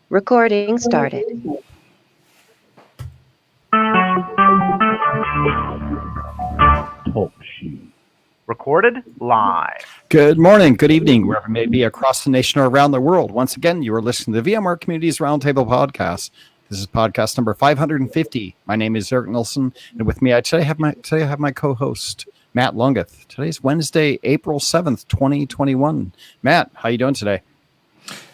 Recording started. Talk show. Recorded live. Good morning, good evening, wherever it may be across the nation or around the world. Once again, you are listening to the VMware Communities Roundtable podcast. This is podcast number 550. My name is Eric Nilsson, and with me today I have my co-host, Matt Lungeth. Today's Wednesday, April 7th, 2021. Matt, how you doing today?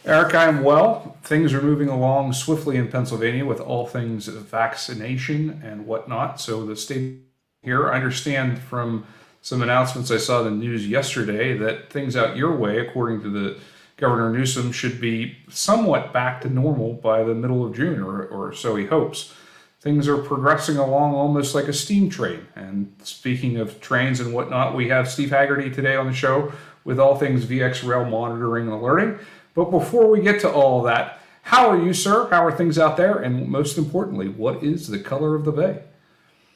Eric, I'm well. Things are moving along swiftly in Pennsylvania with all things vaccination and whatnot. So the state here, I understand from some announcements I saw in the news yesterday that things out your way, according to the Governor Newsom, should be somewhat back to normal by the middle of June, or so he hopes. Things are progressing along almost like a steam train. And speaking of trains and whatnot, we have Steve Hegarty today on the show with all things VxRail monitoring and alerting. But before we get to all of that, how are you, sir? How are things out there? And most importantly, what is the color of the bay?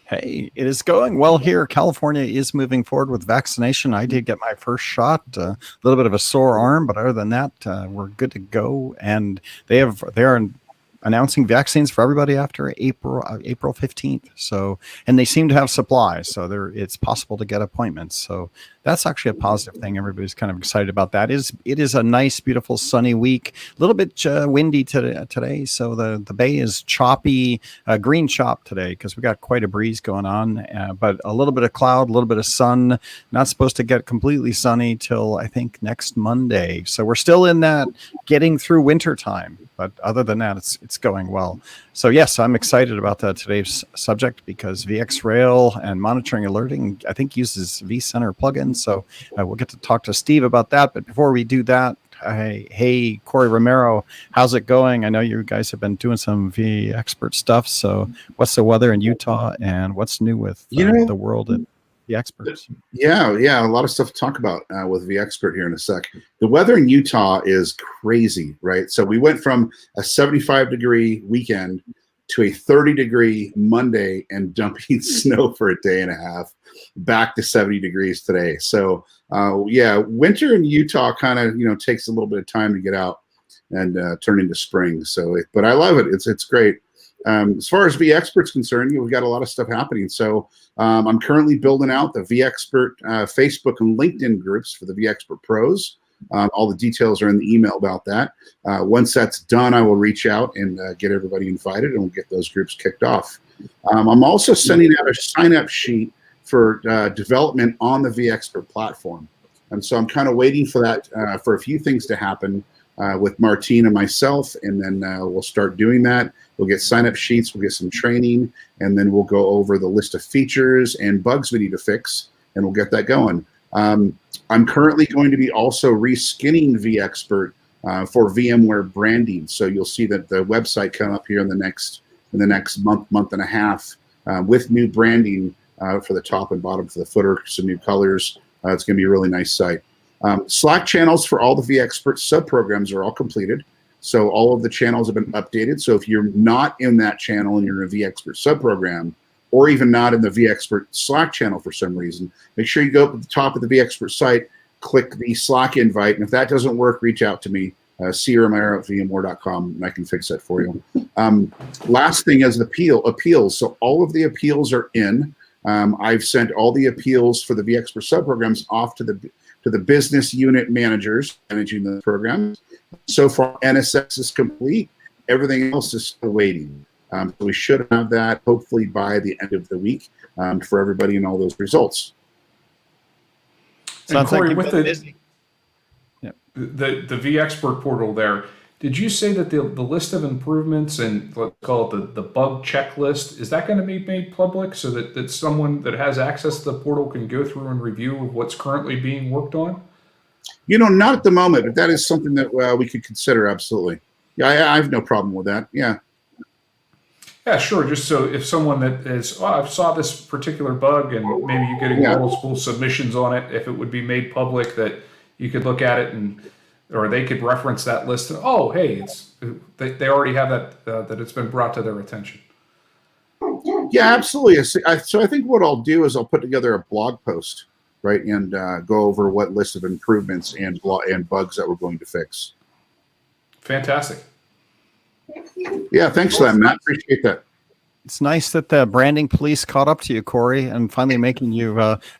Hey, it is going well here. California is moving forward with vaccination. I did get my first shot, a little bit of a sore arm, but other than that, we're good to go. And they are announcing vaccines for everybody after April 15th. So, and they seem to have supplies, so it's possible to get appointments. So that's actually a positive thing. Everybody's kind of excited about that. It is a nice, beautiful, sunny week. A little bit windy today, so the bay is choppy, green chop today because we got quite a breeze going on. But a little bit of cloud, a little bit of sun. Not supposed to get completely sunny till I think next Monday. So we're still in that getting through winter time. But other than that, it's going well. So yes, I'm excited about today's subject because VxRail and monitoring alerting, I think, uses vCenter plugins. So we'll get to talk to Steve about that. But before we do that, hey, Corey Romero, how's it going? I know you guys have been doing some VXpert stuff. So what's the weather in Utah and what's new with the world at VXperts? Yeah, a lot of stuff to talk about with VXpert here in a sec. The weather in Utah is crazy, right? So we went from a 75-degree weekend to a 30-degree Monday and dumping snow for a day and a half, back to 70 degrees today. So winter in Utah kind of takes a little bit of time to get out and turn into spring. So, but I love it. It's great. As far as VXpert's concerned, we've got a lot of stuff happening. So I'm currently building out the VXpert Facebook and LinkedIn groups for the VXpert Pros. All the details are in the email about that. Once that's done, I will reach out and get everybody invited, and we'll get those groups kicked off. I'm also sending out a sign-up sheet for development on the VXpert platform. And so I'm kind of waiting for that, for a few things to happen with Martine and myself, and then we'll start doing that. We'll get sign-up sheets, we'll get some training, and then we'll go over the list of features and bugs we need to fix, and we'll get that going. I'm currently going to be also reskinning VXpert for VMware branding. So you'll see that the website come up here in the next month and a half with new branding for the top and bottom, for the footer, some new colors. It's going to be a really nice site. Slack channels for all the VXpert sub-programs are all completed. So all of the channels have been updated. So if you're not in that channel and you're in a VXpert sub-program, or even not in the VXpert Slack channel for some reason, make sure you go up at the top of the VXpert site, click the Slack invite, and if that doesn't work, reach out to me, cromero@vmware.com, and I can fix that for you. Last thing is appeals. So all of the appeals are in. I've sent all the appeals for the VXpert sub-programs off to the business unit managers managing the programs. So far, NSX is complete. Everything else is still waiting. So we should have that hopefully by the end of the week for everybody and all those results. And Corey, like with the VXpert portal there, did you say that the list of improvements and let's call it the bug checklist, is that going to be made public so that someone that has access to the portal can go through and review what's currently being worked on? Not at the moment, but that is something that we could consider, absolutely. Yeah, I have no problem with that, yeah. Yeah, sure. Just so if someone that is, I saw this particular bug and maybe you're getting multiple submissions on it, if it would be made public that you could look at it or they could reference that list. Oh, hey, they already have that it's been brought to their attention. Yeah, absolutely. So I think what I'll do is I'll put together a blog post, right, and go over what list of improvements and bugs that we're going to fix. Fantastic. Yeah, thanks for that, Matt. Appreciate that. It's nice that the branding police caught up to you, Corey, and finally making you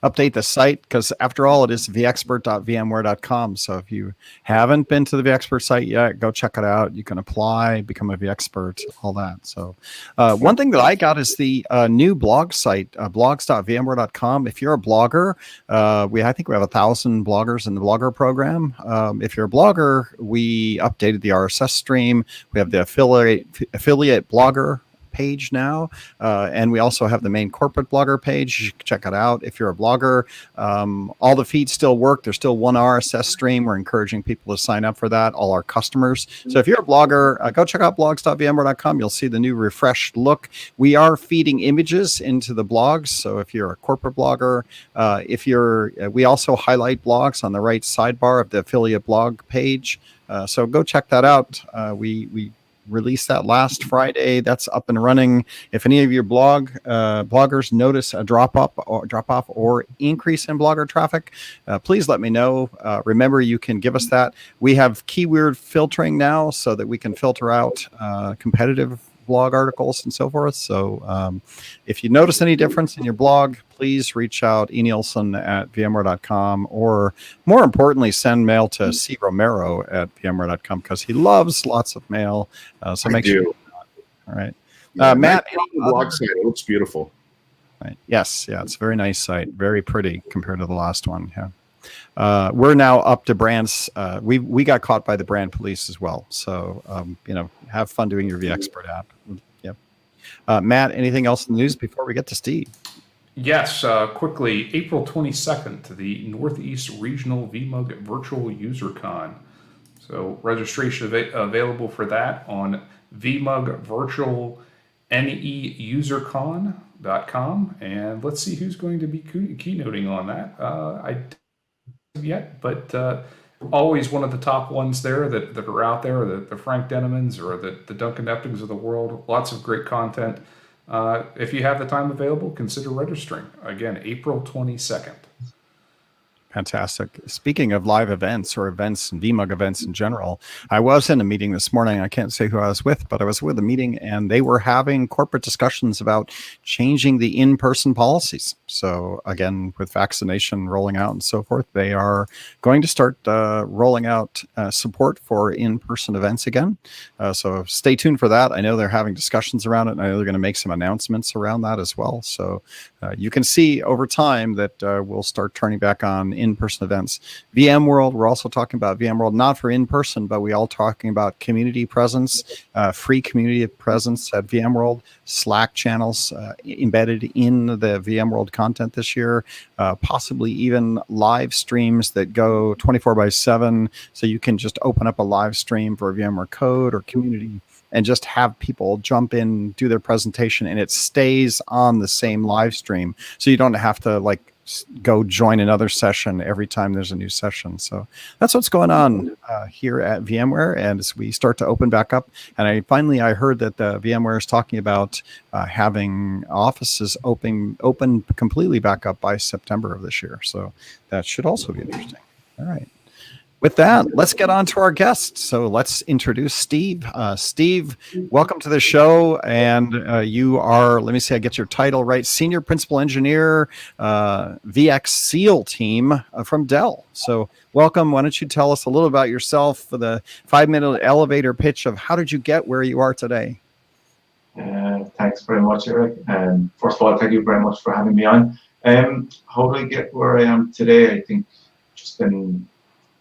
update the site, because after all, it is vexpert.vmware.com. So if you haven't been to the VXpert site yet, go check it out. You can apply, become a VXpert, all that. So one thing that I got is the new blog site, blogs.vmware.com. If you're a blogger, I think we have 1,000 bloggers in the blogger program. If you're a blogger, we updated the RSS stream. We have the affiliate blogger page now, and we also have the main corporate blogger page. You can check it out if you're a blogger. All the feeds still work. There's still one RSS stream. We're encouraging people to sign up for that, all our customers. So if you're a blogger, go check out blogs.vmware.com. You'll see the new refreshed look. We are feeding images into the blogs, so if you're a corporate blogger, we also highlight blogs on the right sidebar of the affiliate blog page, so go check that out. We released that last Friday. That's up and running. If any of your bloggers notice a drop off or increase in blogger traffic, please let me know. Remember, you can give us that. We have keyword filtering now, so that we can filter out competitive blog articles and so forth. So if you notice any difference in your blog, please reach out enielson@vmware.com, or more importantly, send mail to C. Romero at vmware.com, because he loves lots of mail. So make sure. All right. Yeah, Matt, the blog site, it looks beautiful. Right. Yes. Yeah. It's a very nice site. Very pretty compared to the last one. Yeah. We're now up to brands. We got caught by the brand police as well. So, have fun doing your VXpert app. Yep. Matt, anything else in the news before we get to Steve? Yes, quickly, April 22nd to the Northeast Regional VMUG Virtual User Con. So registration available for that on vmugvirtualneusercon.com. And let's see who's going to be keynoting on that. I don't yet, but always one of the top ones there that are out there, the Frank Denemans or the Duncan Eptings of the world. Lots of great content. If you have the time available, consider registering. Again, April 22nd. Fantastic. Speaking of live events or events and VMUG events in general, I was in a meeting this morning. I can't say who I was with, but I was with a meeting, and they were having corporate discussions about changing the in-person policies. So again, with vaccination rolling out and so forth, they are going to start rolling out support for in-person events again. So stay tuned for that. I know they're having discussions around it, and I know they're going to make some announcements around that as well. So you can see over time that we'll start turning back on in-person events. VMworld, we're also talking about VMworld, not for in-person, but we all talking about community presence, free community presence at VMworld, Slack channels embedded in the VMworld content this year, possibly even live streams that go 24/7, so you can just open up a live stream for VMware Code or community and just have people jump in, do their presentation, and it stays on the same live stream. So you don't have to go join another session every time there's a new session. So that's what's going on here at VMware. And as we start to open back up, and I heard that the VMware is talking about having offices open completely back up by September of this year. So that should also be interesting. All right. With that, let's get on to our guest. So let's introduce Steve. Steve, welcome to the show. And you are, let me see, I get your title right, Senior Principal Engineer, VxSeal team from Dell. So welcome. Why don't you tell us a little about yourself for the 5-minute elevator pitch of how did you get where you are today? Thanks very much, Eric. First of all, thank you very much for having me on. How did I get where I am today? I think just been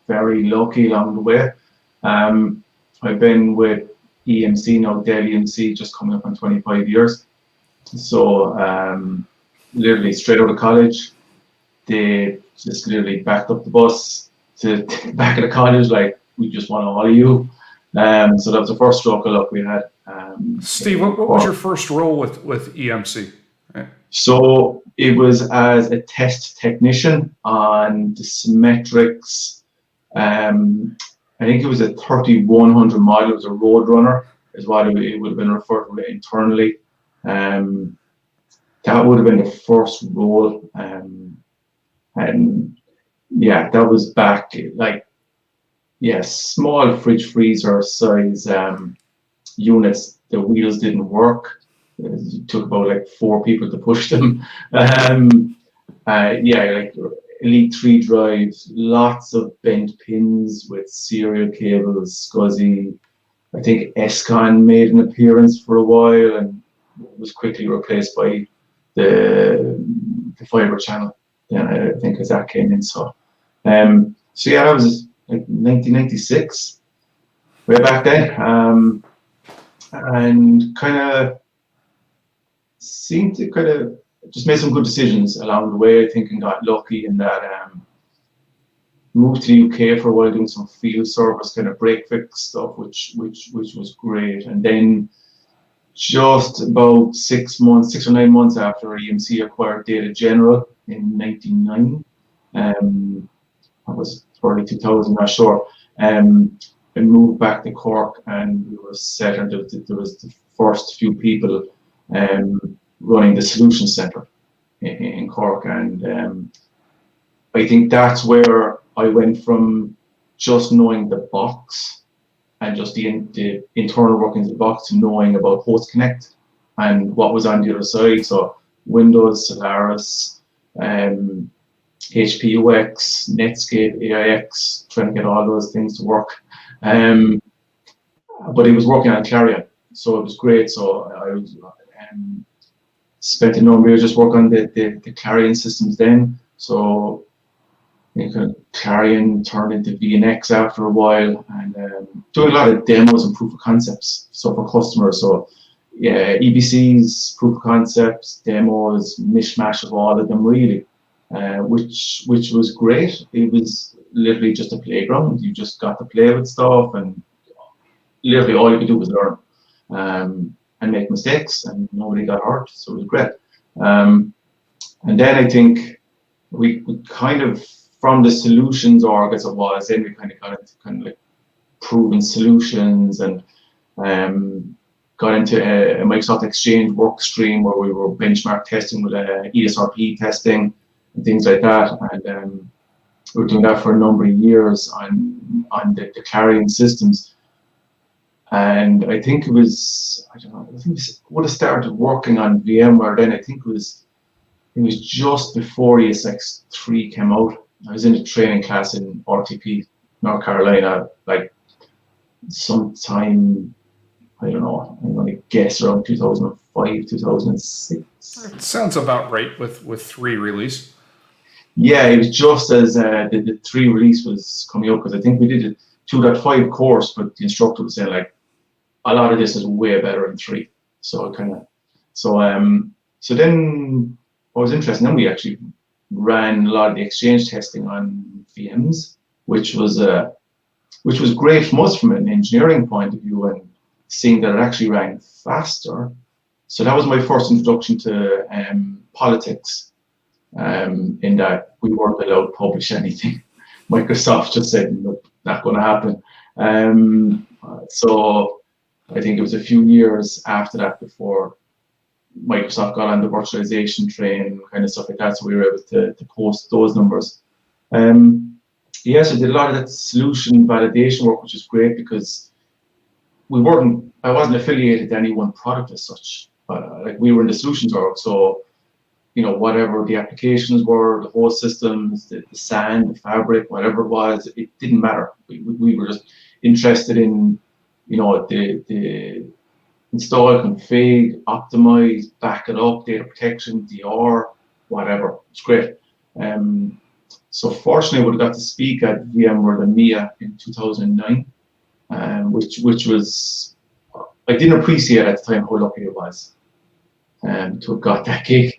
very lucky along the way. I've been with EMC now, Dell EMC, just coming up on 25 years. So literally straight out of college, they just literally backed up the bus to back of the college, like, we just want all of you. So that was the first stroke of luck we had. Steve, what was your first role with EMC? So it was as a test technician on the Symmetrics. I think it was a 3100 mile. It was a road runner, is what it would have been referred to internally. That would have been the first role, and yeah, that was back small fridge freezer size units, the wheels didn't work. It took about like 4 people to push them. Like Elite 3 drives, lots of bent pins with serial cables, SCSI. I think SCON made an appearance for a while and was quickly replaced by the fiber channel. Then I think as that came in. So yeah, that was like 1996, way back then, and kind of seemed to kind of just made some good decisions along the way, I think, and got lucky in that. Moved to the UK for a while doing some field service kind of break fix stuff, which was great. And then just about 6 or 9 months after EMC acquired Data General in 99, that was early 2000, not sure. I moved back to Cork, and we were set, and there was the first few people running the Solution Centre in Cork, and I think that's where I went from just knowing the box and just the internal workings of the box to knowing about Host Connect and what was on the other side. So Windows, Solaris, HP UX, Netscape, AIX, trying to get all those things to work. But it was working on Clarion, so it was great. So I was, spent a number of years just working on the Clarion systems then. So Clarion turned into VNX after a while, and doing a lot of demos and proof of concepts. So for customers, so yeah, EBCs, proof of concepts, demos, mishmash of all of them really, which was great. It was literally just a playground. You just got to play with stuff, and literally all you could do was learn and make mistakes, and nobody got hurt. So it was great. And then I think we kind of, from the solutions org as it was, then we kind of got into kind of like proven solutions, and got into a Microsoft Exchange work stream where we were benchmark testing with ESRP testing and things like that. And we were doing that for a number of years on the Clarion systems. And I think it was, I don't know, I think we would have started working on VMware then. I think it was just before ESX3 came out. I was in a training class in RTP, North Carolina, like sometime, I don't know, I'm going to guess around 2005, 2006. It sounds about right with 3 release. Yeah, it was just as the 3 release was coming up, because I think we did a 2.5 course, but the instructor was saying like, a lot of this is way better than 3. So so then what was interesting, then we actually ran a lot of the exchange testing on VMs, which was great from us from an engineering point of view, and seeing that it actually ran faster. So that was my first introduction to politics, in that we weren't allowed to publish anything. Microsoft just said, nope, not going to happen. So I think it was a few years after that before Microsoft got on the virtualization train, kind of stuff like that, so we were able to post those numbers. Yes, I did a lot of that solution validation work, which is great, because I wasn't affiliated to any one product as such. Like we were in the solutions org, so whatever the applications were, the host systems, the SAN, the fabric, whatever it was, it didn't matter. We were just interested in the install, config, optimize, back it up, data protection, DR, whatever. It's great. So fortunately, I would have got to speak at VMware the MIA in 2009, which was, I didn't appreciate at the time how lucky it was to have got that gig.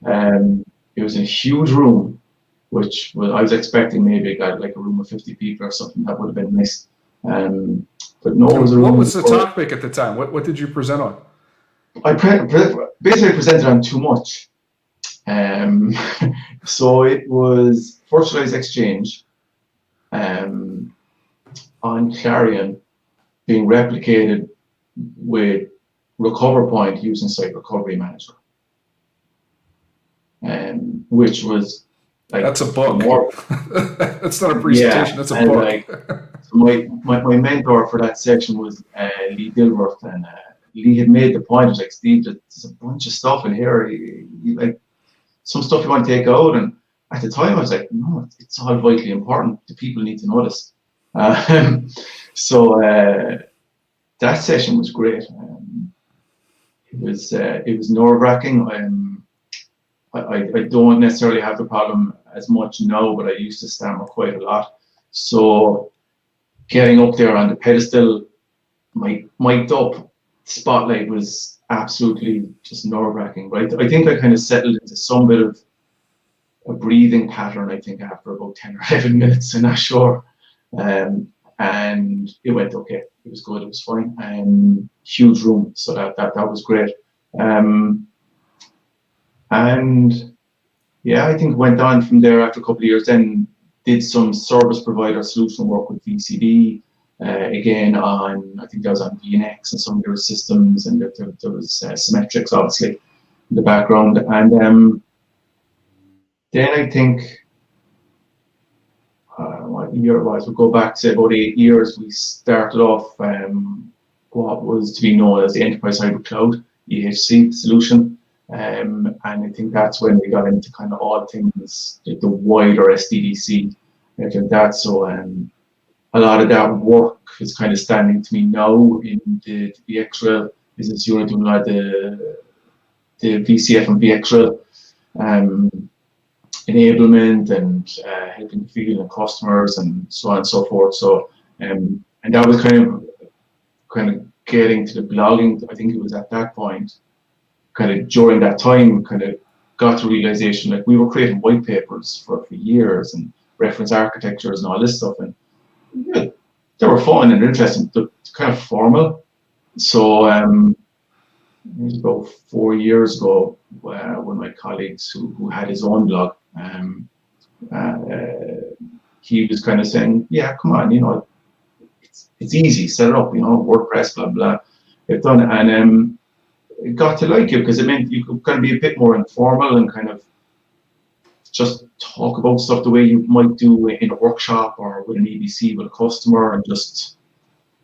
It was in a huge room, which I was expecting maybe I got like a room of 50 people or something. That would have been nice. But no, it was a room. What was the topic at the time? What did you present on? I basically presented on too much. So it was virtualized exchange on Clarion being replicated with Recover Point using Site Recovery Manager, which was like That's a book. more. That's not a presentation. That's a and book. like so my mentor for that section was Lee Dilworth, and Lee had made the point, was like, Steve, there's a bunch of stuff in here. Like some stuff you want to take out, and at the time I was like, no, it's all vitally important. The people need to know this. So that session was great. It was nerve-wracking. I don't necessarily have the problem as much now, but I used to stammer quite a lot. So getting up there on the pedestal, mic'd up, spotlight was absolutely just nerve-wracking, right? I think I kind of settled into some bit of a breathing pattern, I think, after about 10 or 11 minutes, I'm not sure. And it went okay. It was good, it was fine. Huge room, so that was great. And yeah, I think went on from there after a couple of years, then did some service provider solution work with VCD, again on, I think that was on VNX and some of their systems, and there was Symmetrics obviously in the background. And then I think, what year it was, we'll go back to about 8 years, we started off what was to be known as the Enterprise Hybrid Cloud, EHC solution. And I think that's when we got into kind of all things like the wider SDDC, like that. So a lot of that work is kind of standing to me now in the VxRail business unit, doing a lot of the VCF and VxRail enablement and helping the field and customers and so on and so forth. So and that was kind of getting to the blogging. I think it was at that point, kind of during that time, kind of got to realization, like we were creating white papers for years and reference architectures and all this stuff, and yeah, they were fun and interesting, but kind of formal. So it was about 4 years ago, one of my colleagues who had his own blog, he was kind of saying, yeah, come on, you know, it's easy, set it up, you know, WordPress, blah blah, get done. And got to like it because it meant you could kind of be a bit more informal and kind of just talk about stuff the way you might do in a workshop or with an EBC with a customer, and just,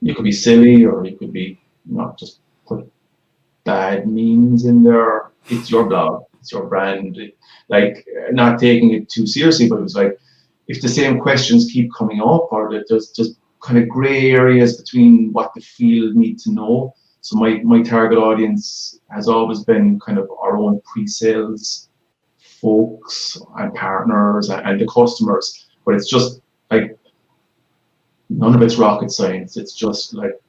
you could be silly or you could be, you know, just put bad memes in there. It's your blog, it's your brand, like not taking it too seriously, but it was like, if the same questions keep coming up, or that there's just kind of gray areas between what the field need to know. So my target audience has always been kind of our own pre-sales folks and partners and the customers, but it's just like, none of it's rocket science. It's just like,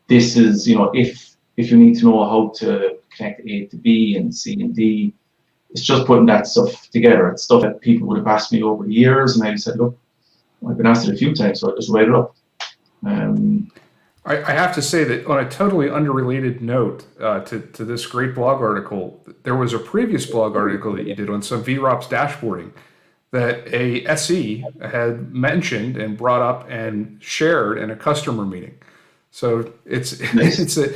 this is, you know, if you need to know how to connect A to B and C and D, it's just putting that stuff together. It's stuff that people would have asked me over the years, and I just said, look, I've been asked it a few times, so I just write it up. I have to say that on a totally unrelated note to this great blog article, there was a previous blog article that you did on some VROPS dashboarding that a SE had mentioned and brought up and shared in a customer meeting. So it's a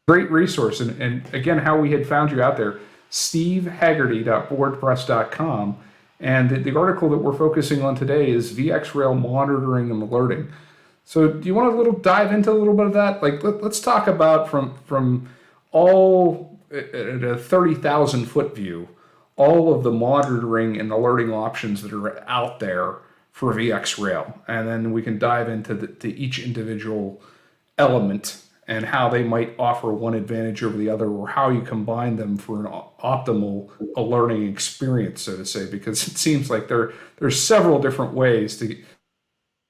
great resource. And again, how we had found you out there, stevehegarty.wordpress.com. And the article that we're focusing on today is VxRail monitoring and alerting. So do you want to dive into a little bit of that? Like, let's talk about from all at a 30,000 foot view, all of the monitoring and alerting options that are out there for VxRail, and then we can dive into to each individual element and how they might offer one advantage over the other, or how you combine them for an optimal alerting experience, so to say. Because it seems like there's several different ways to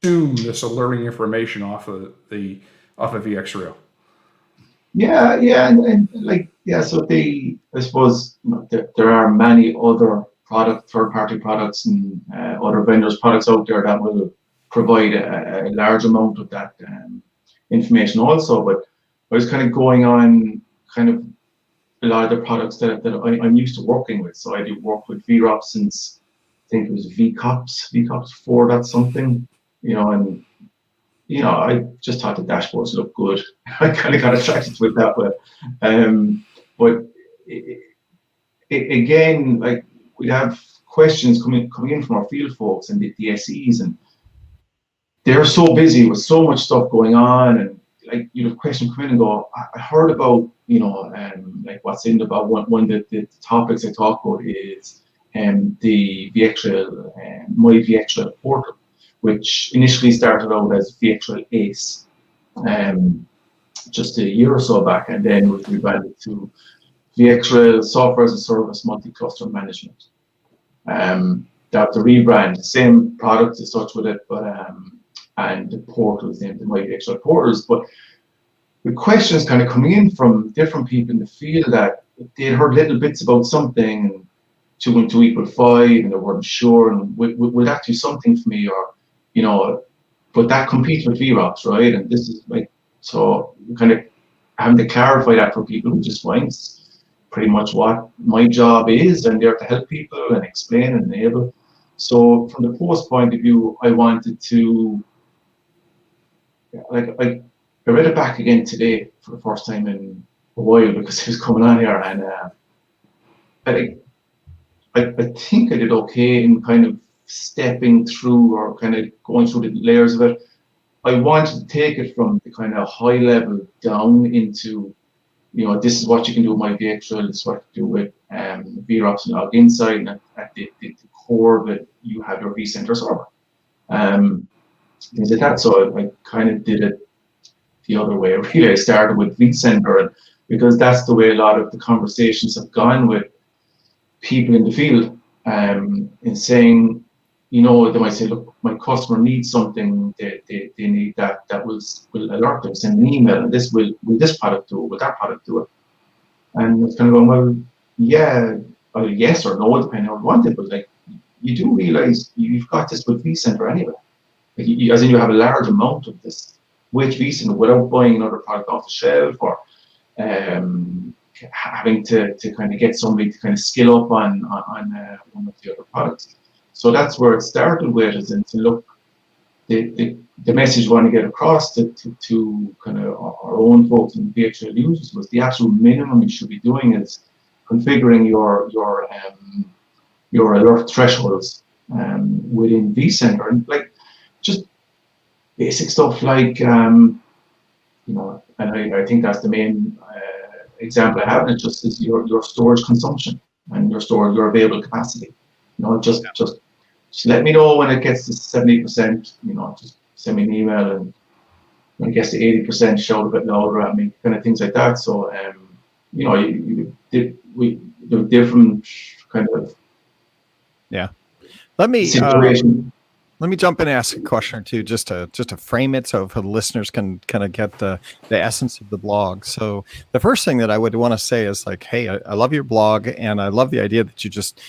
consume this alerting information off of VxRail. Yeah, and like, yeah, so I suppose, you know, there are many other third-party products and other vendors' products out there that will provide a large amount of that information also. But I was kind of going on kind of a lot of the products that I'm used to working with. So I do work with VROP since, I think it was VCOPS 4 that's something, you know, and you know, I just thought the dashboards looked good. I kind of got attracted to it that way. But again, like, we have questions coming in from our field folks and the SEs, and they're so busy with so much stuff going on, and like, you know, questions come in and go, I heard about, you know, like what's in about one of the topics I talk about is the VxRail, my VxRail portal, which initially started out as VxRail Ace, just a year or so back, and then was rebranded to VxRail Software as a Service Multi-Cluster Management. That the rebrand, same product as such with it, but and the portal is named the My VxRail Portals. But the questions kind of coming in from different people in the field that they'd heard little bits about something, and 2 and 2 equal 5, and they weren't sure, and will that do something for me, or, you know, but that competes with VROPS, right? And this is like, so kind of having to clarify that for people, which is fine. It's pretty much what my job is. I'm there to help people and explain and enable. So from the post point of view, I wanted to, like, I read it back again today for the first time in a while because it was coming on here, and I think I did okay in kind of stepping through or kind of going through the layers of it. I wanted to take it from the kind of high level down into, you know, this is what you can do with my VxRail, this is what you do with VROPS and Log Insight, and at the core of it, you have your vCenter server. Things like that. So I kind of did it the other way. Really, I started with vCenter, because that's the way a lot of the conversations have gone with people in the field, in saying, you know, they might say, look, my customer needs something, they need that will alert them, send an email, and will this product do it, will that product do it? And it's kind of going, well, yeah, yes or no, depending on what you want it, but like, you do realize you've got this with vCenter anyway. Like, as in, you have a large amount of this with vCenter without buying another product off the shelf, or having to kind of get somebody to kind of skill up on one of the other products. So that's where it started with, is to look, the message we want to get across to kind of our own folks and VxRail users was the absolute minimum you should be doing is configuring your alert thresholds within vCenter, and like just basic stuff like you know, and I think that's the main example I have, and it just is your storage consumption and your available capacity. You know, just let me know when it gets to 70%. You know, just send me an email, and when it gets to 80%, shout a bit louder at me, kind of things like that. So you know, we do different kind of Let me situation. let me jump in and ask a question or two, just to frame it, so the listeners can kind of get the essence of the blog. So the first thing that I would want to say is like, hey, I love your blog, and I love the idea that you just.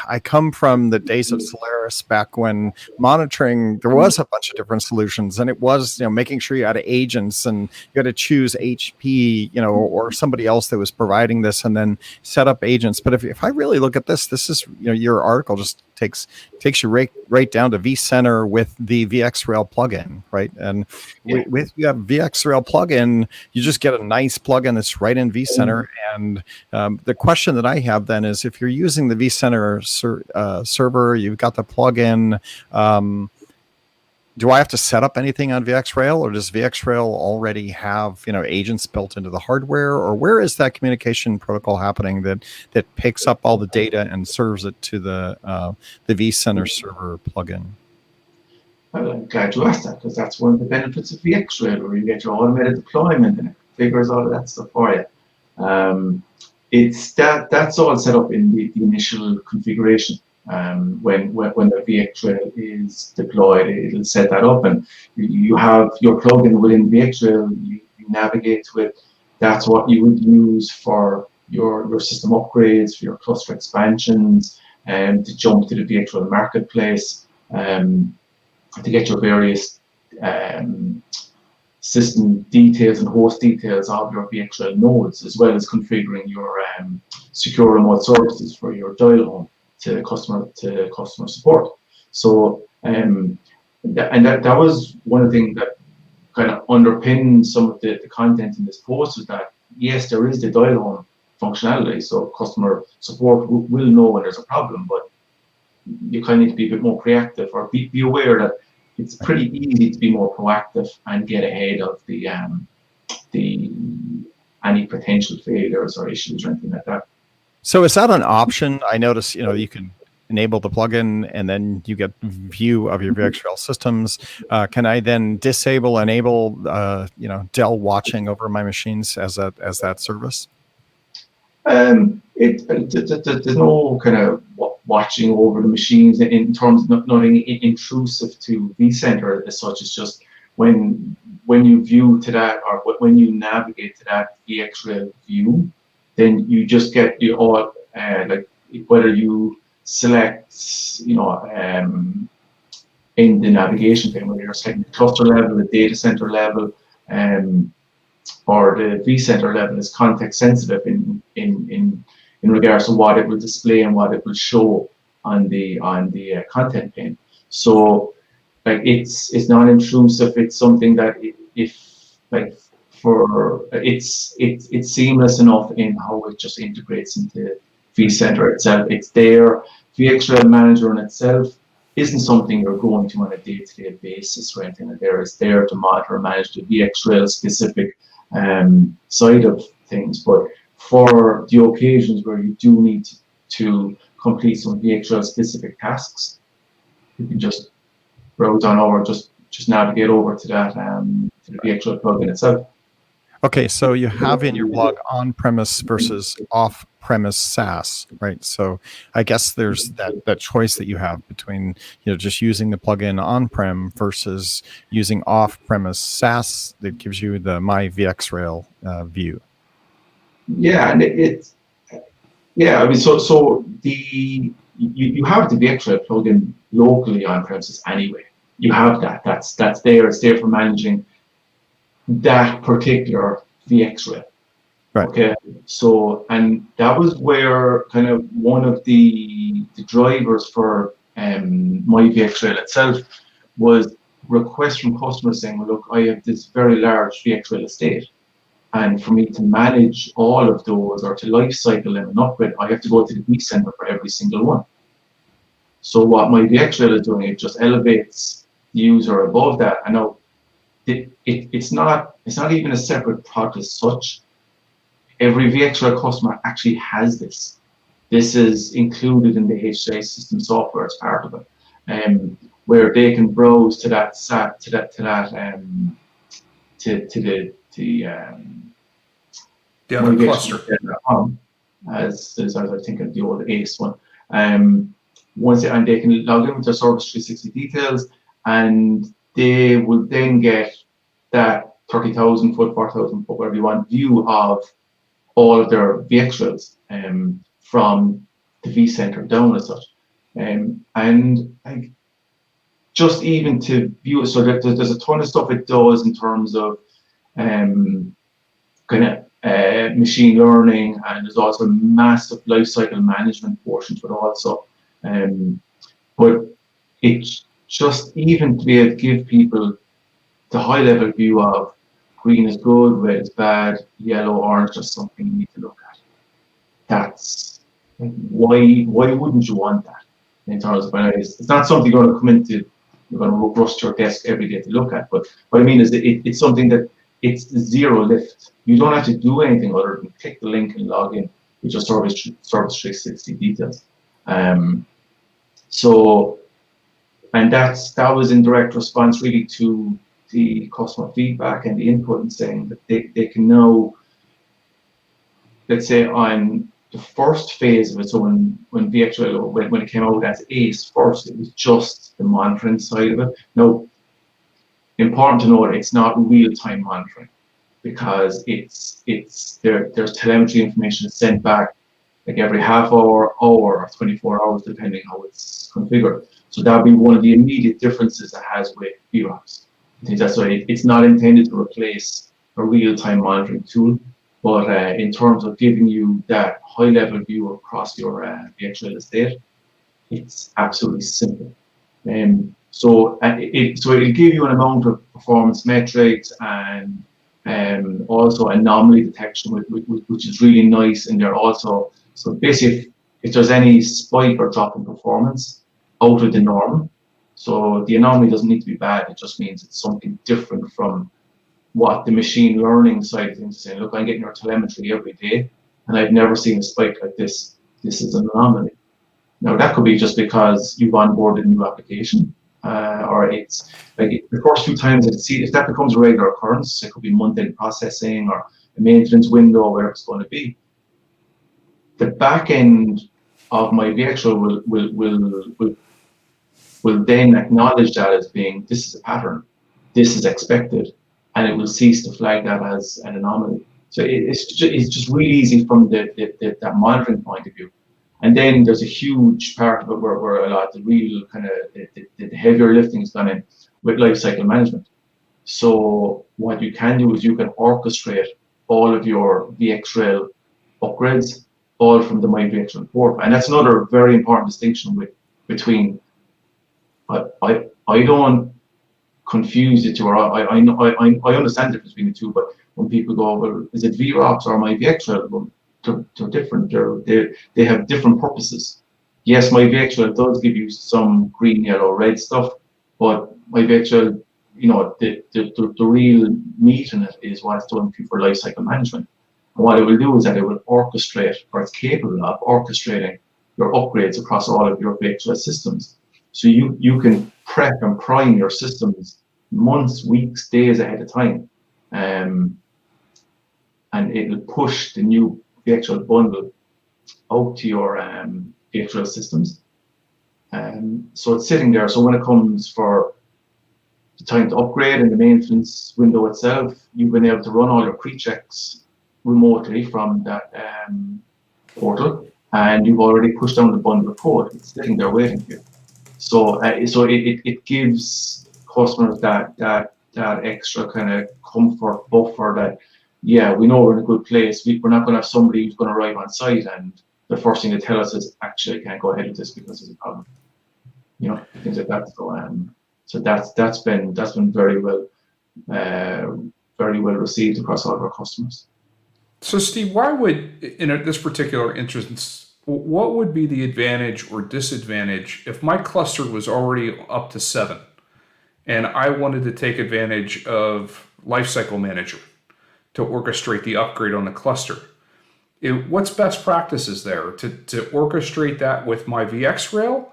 I come from the days of Solaris, back when monitoring, there was a bunch of different solutions, and it was, you know, making sure you had agents, and you had to choose HP, you know, or somebody else that was providing this, and then set up agents. But if I really look at this is, you know, your article just takes you right down to vCenter with the VxRail plugin, right? And with you have VxRail plugin, you just get a nice plugin that's right in vCenter. And the question that I have then is, if you're using the vCenter server, you've got the plugin, do I have to set up anything on VxRail, or does VxRail already have, you know, agents built into the hardware, or where is that communication protocol happening that picks up all the data and serves it to the vCenter server plugin? Well, I'm glad you asked that, because that's one of the benefits of VxRail, where you get your automated deployment and it figures all of that stuff for you. It's that's all set up in the initial configuration. When the VxRail is deployed, it'll set that up, and you have your plugin within VxRail. You navigate to it. That's what you would use for your system upgrades, for your cluster expansions, and to jump to the VxRail marketplace, to get your various system details and host details of your VxRail nodes, as well as configuring your secure remote services for your dial home to customer support. So that was one of the things that kind of underpinned some of the content in this post, is that yes, there is the dial home functionality, so customer support will know when there's a problem, but you kind of need to be a bit more proactive, or be aware that it's pretty easy to be more proactive and get ahead of the any potential failures or issues or anything like that. So is that an option? I notice, you can enable the plugin and then you get view of your VxRail systems. Can I then disable, enable, Dell watching over my machines as that service? There's no kind of watching over the machines in terms of nothing intrusive to vCenter as such. It's just when you view to that, or when you navigate to that VxRail view, then you just get the all like whether you select in the navigation pane, whether you're selecting the cluster level, the data center level, or the vCenter level, is context sensitive in regards to what it will display and what it will show on the content pane. So like it's not intrusive. It's something that it's seamless enough in how it just integrates into vCenter itself. It's there. VxRail Manager in itself isn't something you're going to on a day-to-day basis or anything like that. It's there to monitor and manage the VxRail specific side of things. But for the occasions where you do need to complete some VxRail specific tasks, you can just browse on over, just navigate over to that to the VxRail plugin itself. Okay, so you have in your blog on-premise versus off-premise SaaS, right? So I guess there's that choice that you have between just using the plugin on-prem versus using off-premise SaaS that gives you the My VxRail view. Yeah, and I mean, so you have the VxRail plugin locally on premises anyway. You have that. That's there. It's there for managing that particular VxRail. Right. Okay. So, and that was where kind of one of the drivers for My VxRail itself was requests from customers saying, well, look, I have this very large VxRail estate, and for me to manage all of those or to lifecycle them and upgrade, I have to go to the vCenter for every single one. So what My VxRail is doing, it just elevates the user above that. I know it's not even a separate product as such. Every VxRail customer actually has this. This is included in the HCI system software as part of it, where they can browse to that other cluster. As I think of the old ACE one. And they can log in with their Service 360 details, and they will then get that 30,000 foot, 4,000 foot, whatever you want, view of all of their VxRails from the vCenter down as such. And like, just even to view it, so there's a ton of stuff it does in terms of kind of machine learning, and there's also a massive lifecycle management portion to it also. But it's just even to be able to give people the high level view of green is good, red is bad, yellow, orange is something you need to look at. That's why wouldn't you want that in terms of it's not something you're going to come into, you're going to rust your desk every day to look at. But what I mean is that it's something that it's zero lift. You don't have to do anything other than click the link and log in with your Service 360 details. So, and that was in direct response really to the customer feedback and the input, and saying that they can now, let's say on the first phase of it, so when VxRail, when it came out as ACE first, it was just the monitoring side of it. Now, important to note, it's not real-time monitoring, because there's telemetry information sent back like every half hour, or 24 hours, depending how it's configured. So that would be one of the immediate differences it has with VRAPs. I think that's why it's not intended to replace a real-time monitoring tool, but in terms of giving you that high-level view across your VxRail estate, it's absolutely simple. So it'll give you an amount of performance metrics and also anomaly detection, which is really nice. And they're also, so basically, if there's any spike or drop in performance, out of the norm. So the anomaly doesn't need to be bad. It just means it's something different from what the machine learning side of things is saying. Look, I'm getting your telemetry every day, and I've never seen a spike like this. This is an anomaly. Now, that could be just because you've onboarded a new application, or it's like the first few times if that becomes a regular occurrence, it could be month-end processing or a maintenance window, whatever it's going to be. The back end of my VxRail will then acknowledge that as being, this is a pattern, this is expected, and it will cease to flag that as an anomaly. So it's just really easy from that monitoring point of view. And then there's a huge part of it where a lot of the real kind of the heavier lifting is done in with lifecycle management. So what you can do is you can orchestrate all of your VxRail upgrades all from the My VxRail portal. And that's another very important distinction between I don't confuse the two, or I understand the difference between the two, but when people go, well, is it VROPS or My VxRail? Well, they're different. They have different purposes. Yes, My VxRail does give you some green, yellow, red stuff, but My VxRail, you know, the real meat in it is what it's doing for lifecycle management. And what it will do is that it will orchestrate, or it's capable of orchestrating your upgrades across all of your VxRail systems. So you can prep and prime your systems months, weeks, days ahead of time, and it'll push the new VxRail bundle out to your VxRail systems. So it's sitting there. So when it comes for the time to upgrade in the maintenance window itself, you've been able to run all your pre-checks remotely from that portal, and you've already pushed down the bundle of code. It's sitting there waiting for you. So it gives customers that extra kind of comfort buffer that, yeah, we know we're in a good place. We're not going to have somebody who's going to arrive on site and the first thing they tell us is, actually, I can't go ahead with this because there's a problem. You know, things like that. So that's been very well received across all of our customers. So Steve, why would, in this particular instance, what would be the advantage or disadvantage if my cluster was already up to 7 and I wanted to take advantage of Lifecycle Manager to orchestrate the upgrade on the cluster? What's best practices there? To orchestrate that with my VxRail,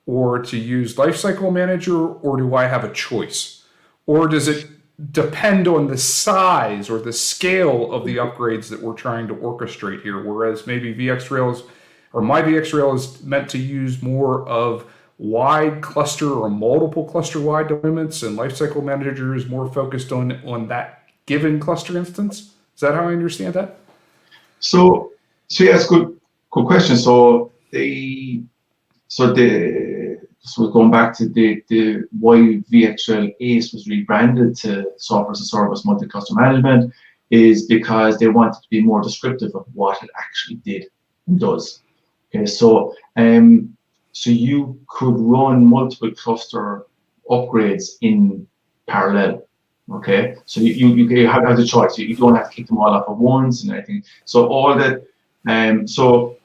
or to use Lifecycle Manager, or do I have a choice? Or does it depend on the size or the scale of the upgrades that we're trying to orchestrate here? Whereas maybe VxRails or my VxRail is meant to use more of wide cluster or multiple cluster wide deployments, and Lifecycle Manager is more focused on that given cluster instance. Is that how I understand that? So yeah, it's good question. So going back to the why VxRail ACE was rebranded to Software as a Service Multi-Cluster Management is because they wanted to be more descriptive of what it actually did and does. Okay, so you could run multiple cluster upgrades in parallel. Okay, so you have the choice. You don't have to kick them all off at once and everything. So all that, so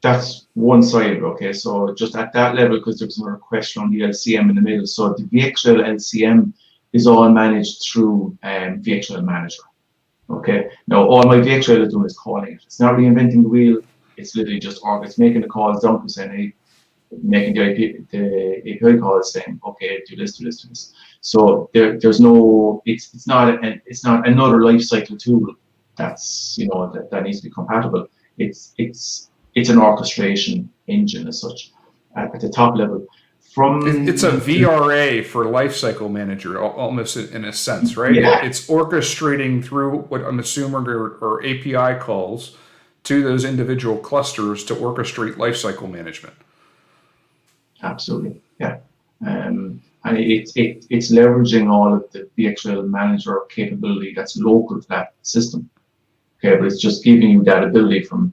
that's one side. Okay, so just at that level, because there's another question on the LCM in the middle. So the VxRail LCM is all managed through VxRail Manager. Okay, now all my VxRail is doing is calling it. It's not reinventing the wheel. It's literally just it's making the calls down to saying, hey, making the API calls saying, okay, do this, do this, do this. So there's no, it's not another lifecycle tool that's, you know, that needs to be compatible. It's an orchestration engine as such at the top level. It's a VRA for Lifecycle Manager, almost in a sense, right? Yeah. It's orchestrating through what I'm assuming are API calls to those individual clusters to orchestrate lifecycle management. Absolutely, yeah. And it's leveraging all of the VxRail Manager capability that's local to that system. Okay, but it's just giving you that ability from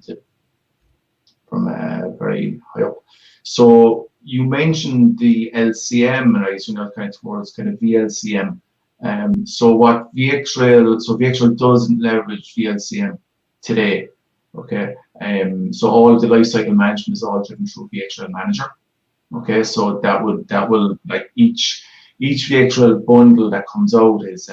very high up. So you mentioned the LCM, and I assume that's kind of towards kind of VLCM. So what VxRail doesn't leverage VLCM today. Okay, so all of the lifecycle management is all driven through VxRail Manager. Okay, so that will like each VxRail bundle that comes out is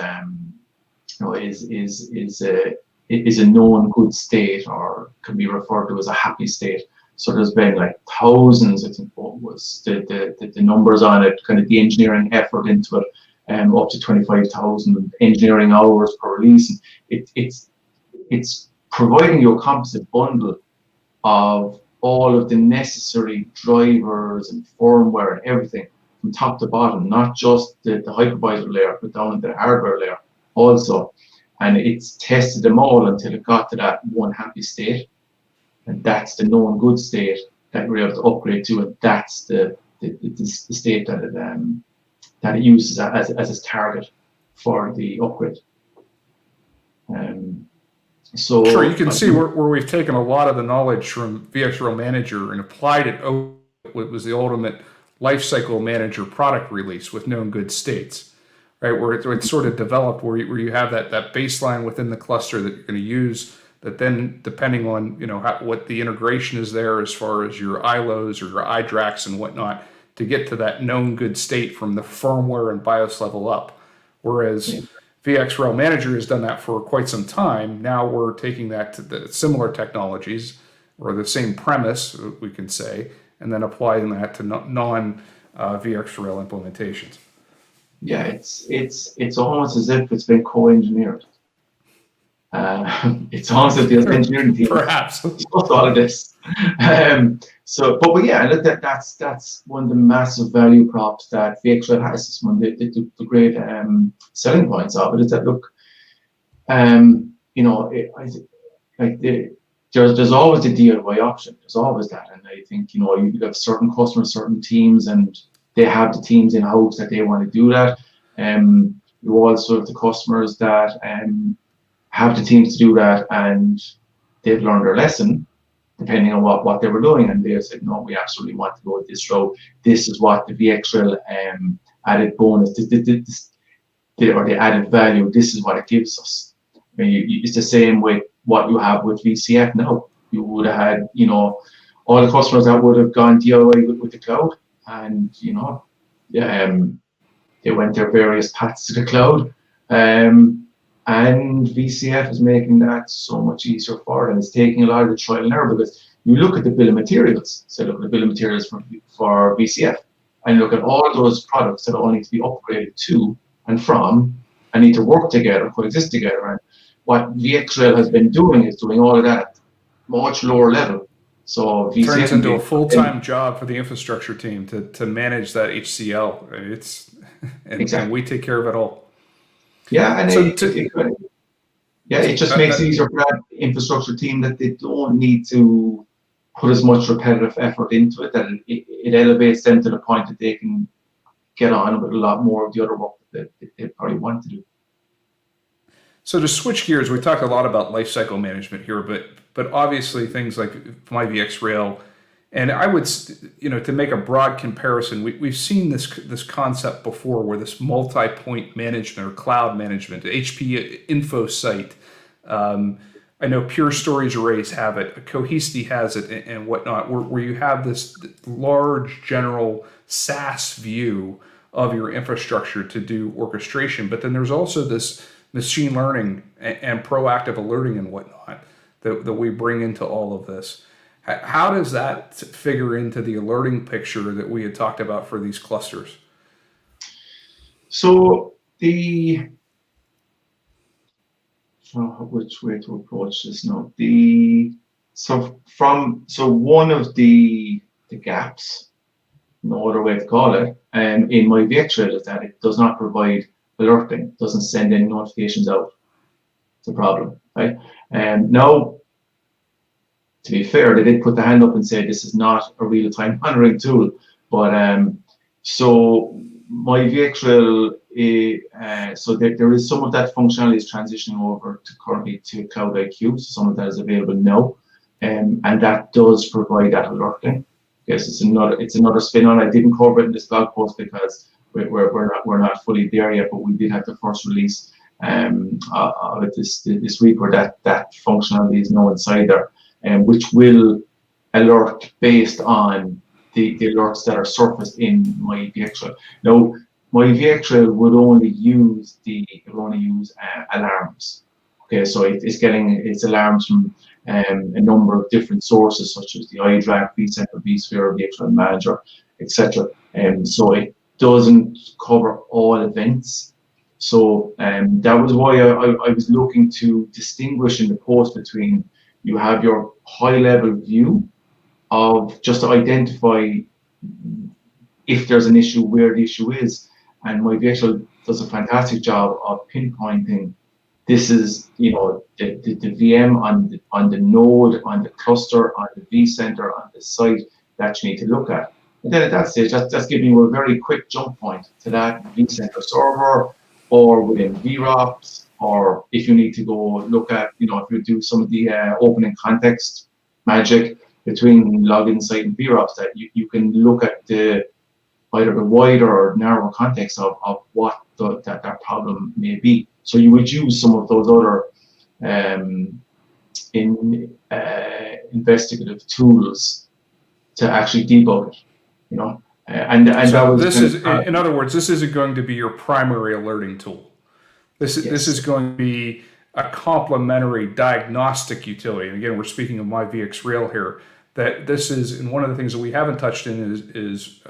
is a known good state, or can be referred to as a happy state. So there's been like thousands, I think what was the numbers on it, kind of the engineering effort into it, up to 25,000 engineering hours per release. And it's providing you a composite bundle of all of the necessary drivers and firmware and everything from top to bottom, not just the hypervisor layer, but down into the hardware layer also. And it's tested them all until it got to that one happy state. And that's the known good state that we're able to upgrade to. And that's the state that it uses as its target for the upgrade. So sure, you can see where we've taken a lot of the knowledge from VxRail Manager and applied it over what was the ultimate Lifecycle Manager product release with known good states, right? Where it's sort of developed where you have that baseline within the cluster that you're going to use. That then, depending on what the integration is there as far as your ILOs or your iDRACs and whatnot, to get to that known good state from the firmware and BIOS level up. Whereas VxRail Manager has done that for quite some time. Now we're taking that to the similar technologies or the same premise, we can say, and then applying that to non VxRail implementations. Yeah, it's almost as if it's been co-engineered. It's almost as if the engineering team perhaps all of this. But yeah, look, that's one of the massive value props that VxRail has. It's one of the great selling points of it is that look, there's always the DIY option. There's always that, and I think you have certain customers, certain teams, and they have the teams in house that they want to do that. You also have the customers that have the teams to do that, and they've learned their lesson depending on what they were doing, and they said, no, we absolutely want to go with this route. This is what the VxRail added bonus, or the added value, this is what it gives us. I mean, it's the same with what you have with VCF now. You would have had, all the customers that would have gone DIY with the cloud, and they went their various paths to the cloud. And VCF is making that so much easier for them. It's taking a lot of the trial and error, because you look at the bill of materials. So look at the bill of materials for VCF, and look at all those products that all need to be upgraded to and from, and need to work together, coexist together. And what VxRail has been doing is doing all of that at much lower level. So VCF turns into a full-time job for the infrastructure team to manage that HCL. Exactly. And we take care of it all. Yeah, and so it just makes it easier for that infrastructure team that they don't need to put as much repetitive effort into it, that it elevates them to the point that they can get on with a lot more of the other work that they probably want to do. So to switch gears, we talked a lot about lifecycle management here, but obviously things like my VxRail, and I would, to make a broad comparison, we've seen this concept before, where this multi-point management or cloud management, HP InfoSight, I know Pure Storage Arrays have it, Cohesity has it, and whatnot, where you have this large general SaaS view of your infrastructure to do orchestration, but then there's also this machine learning and proactive alerting and whatnot that we bring into all of this. How does that figure into the alerting picture that we had talked about for these clusters? So which way to approach this now? One of the gaps, no other way to call it, in my VxRail is that it does not provide alerting, doesn't send any notifications out. It's a problem, right? Now, to be fair, they did put the hand up and say this is not a real-time monitoring tool, but so my VxRail, so there is some of that functionality is transitioning over currently to Cloud IQ, so some of that is available now, and that does provide that alerting. Yes, it's another spin on. I didn't cover it in this blog post because we're not fully there yet, but we did have the first release of it this week, where that functionality is now inside there, which will alert based on the alerts that are surfaced in my VxRail. Now, my VxRail would only use alarms. Okay, so it's getting its alarms from a number of different sources, such as the iDRAC, vCenter, vSphere, VxRail Manager, etc. So it doesn't cover all events. So that was why I was looking to distinguish in the post between, you have your high-level view of just to identify if there's an issue, where the issue is, and my VxRail does a fantastic job of pinpointing. This is, the VM on the node, on the cluster, on the vCenter, on the site that you need to look at. And then at that stage, that's giving you a very quick jump point to that vCenter server, or within VROPS, or if you need to go look at, if you do some of the opening context magic between login site and VROPS, that you can look at either the wider or narrower context of what that problem may be. So you would use some of those other investigative tools to actually debug it, And so that was this is, in other words, this isn't going to be your primary alerting tool. This is going to be a complementary diagnostic utility. And again, we're speaking of my VxRail here. That this is, and one of the things that we haven't touched in is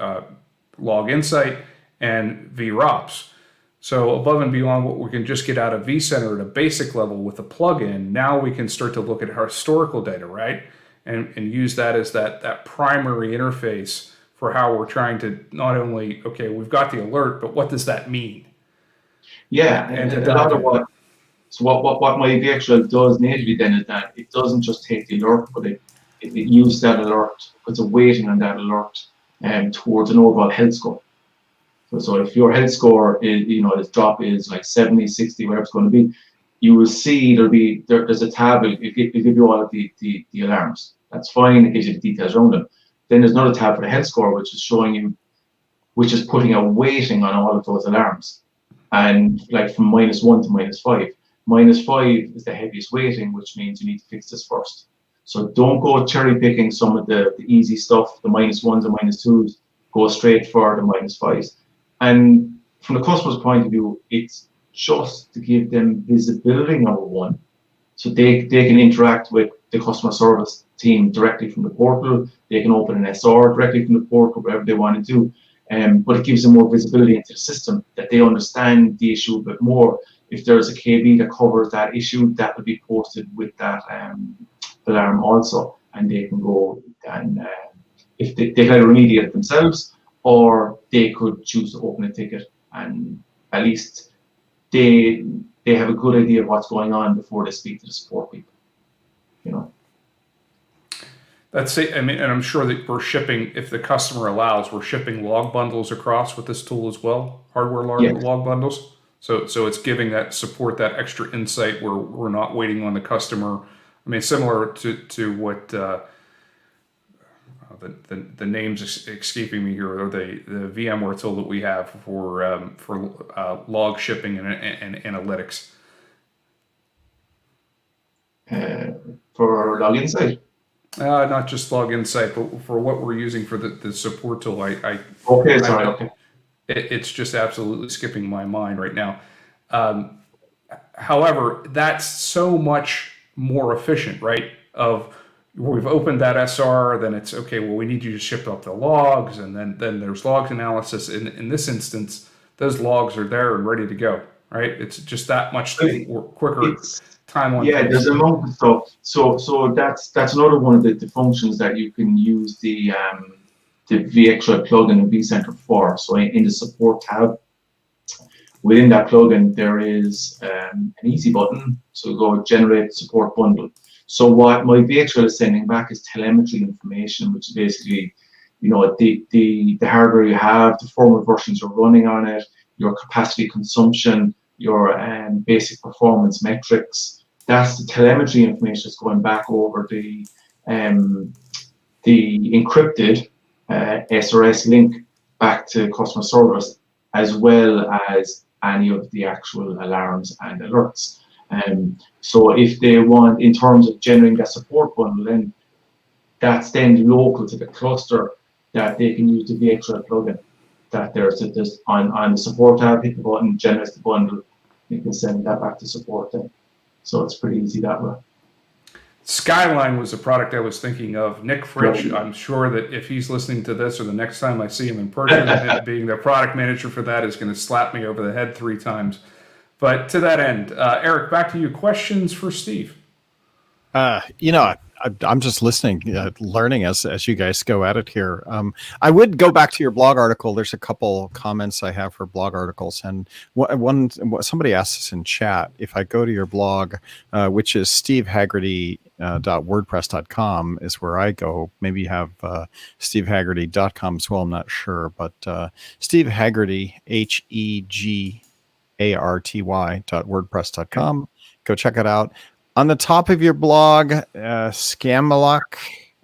Log Insight and VROPS. So above and beyond what we can just get out of vCenter at a basic level with a plugin, now we can start to look at historical data, right? And use that as that primary interface for how we're trying to not only, okay, we've got the alert, but what does that mean? Yeah, and a lot of what my VxRail does natively then is that it doesn't just take the alert, but it uses that alert, puts a weighting on that alert towards an overall health score. So if your health score is, its drop is like 70, 60, whatever it's going to be, you will see there's a tab. It gives you all of the alarms. That's fine. It gives you the details around them. Then there's another tab for the health score, which is showing you, which is putting a weighting on all of those alarms. And like from -1 to -5. -5 is the heaviest weighting, which means you need to fix this first. So don't go cherry picking some of the easy stuff, the -1s and -2s. Go straight for the -5s. And from the customer's point of view, it's just to give them visibility, number one, so they can interact with the customer service team directly from the portal. They can open an SR directly from the portal, whatever they want to do. But it gives them more visibility into the system, that they understand the issue a bit more. If there's a KB that covers that issue, that will be posted with that alarm also, and they can go and if they can either remediate it themselves, or they could choose to open a ticket, and at least they have a good idea of what's going on before they speak to the support people. That's it. I mean, and I'm sure that we're shipping, if the customer allows, we're shipping log bundles across with this tool as well, hardware log bundles. So it's giving that support, that extra insight where we're not waiting on the customer. I mean, similar to what the names escaping me here, or the VMware tool that we have for log shipping and analytics. For Log Insight. Not just Log Insight, but for what we're using for the support tool. Okay. It's just absolutely skipping my mind right now. However, that's so much more efficient, right? We've opened that SR, then it's okay, well, we need you to ship up the logs, and then there's logs analysis. In this instance, those logs are there and ready to go, right? It's just that much quicker time on. Yeah, there's a lot of stuff. So that's another one of the functions that you can use the VxRail plugin in vCenter for. So in the support tab, within that plugin, there is an easy button. So go generate support bundle. So what my VxRail is sending back is telemetry information, which is basically, the hardware you have, the firmware versions you're running on it, your capacity consumption, your basic performance metrics. That's the telemetry information that's going back over the encrypted SRS link back to customer service, as well as any of the actual alarms and alerts. So if they want, in terms of generating that support bundle, then that's then local to the cluster, that they can use the VxRail plugin. That there's on the support tab, hit the button, generate the bundle, you can send that back to support then. So it's pretty easy that way. Skyline was a product I was thinking of. Nick Fritsch, I'm sure that if he's listening to this or the next time I see him in person, him being the product manager for that is going to slap me over the head 3 times. But to that end, Eric, back to you. Questions for Steve? I'm just listening, learning as you guys go at it here. I would go back to your blog article. There's a couple comments I have for blog articles, and one somebody asked us in chat. If I go to your blog, which is stevehegarty.wordpress.com, is where I go. Maybe you have stevehegarty.com as well. I'm not sure, but Steve Hegarty, HEGARTY.wordpress.com. Go check it out. On the top of your blog, Scamalok,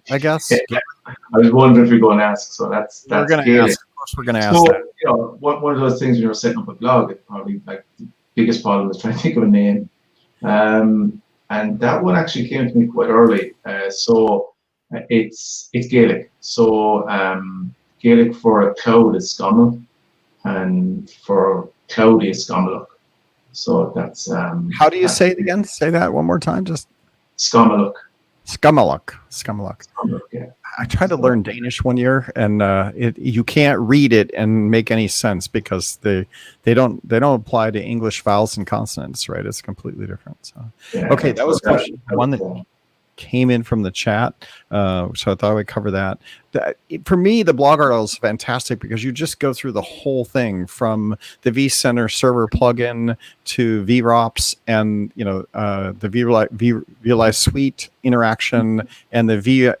I guess. Yeah, I was wondering if you're going to ask, so that's we're going to ask. Of course, we're going to ask that. You know, one of those things when you're setting up a blog, it's probably like the biggest problem is trying to think of a name. And that one actually came to me quite early. So it's Gaelic. So Gaelic for a cloud is Scamal, and for cloudy is Scamalok. So that's how do you say it again? Say that one more time. Just Scamalok. Scamalok. Yeah. I tried to learn Danish one year, and you can't read it and make any sense because they don't apply to English vowels and consonants, right? It's completely different. So Yeah, okay, that was question one that came in from the chat. So I thought I would cover that. For me, the blog article is fantastic because you just go through the whole thing from the vCenter server plugin to VROPS and the vRealize Suite interaction and the